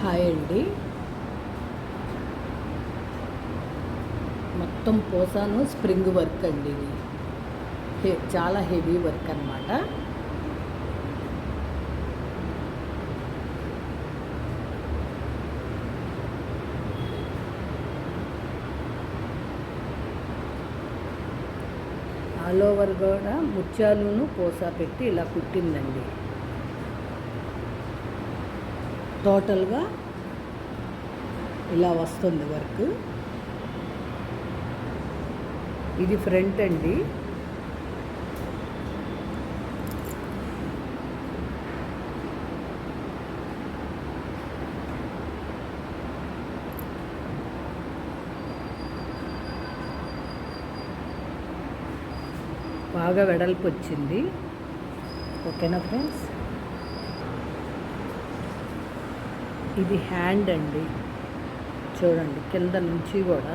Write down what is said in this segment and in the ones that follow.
Hi అండి. మొత్తం పోసాను స్ప్రింగ్ వర్క్ అండి. ఇది చాలా హెవీ వర్క్ అన్నమాట. ఆల్ ఓవర్ కూడా ముత్యాలును పోసా పెట్టి ఇలా కుట్టిందండి. టోటల్గా ఇలా వస్తుంది వర్క్. ఇది ఫ్రంట్ అండి. బాగా వెడల్పు వచ్చింది. ఓకేనా ఫ్రెండ్స్? ఇది హ్యాండ్ అండి. చూడండి కింద నుంచి కూడా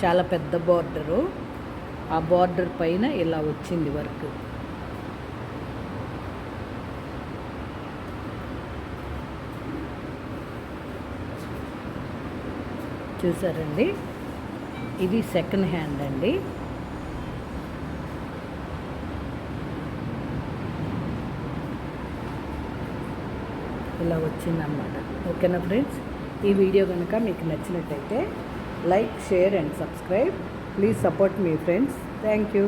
చాలా పెద్ద బార్డరు. ఆ బార్డర్ పైన ఇలా వచ్చింది వర్క్. చూసారండి, ఇది సెకండ్ హ్యాండ్ అండి. ఇలా వచ్చిందన్నమాట. ఓకేనా ఫ్రెండ్స్? ఈ వీడియో కనుక మీకు నచ్చినట్టయితే like, share and subscribe. Please support me friends. Thank you.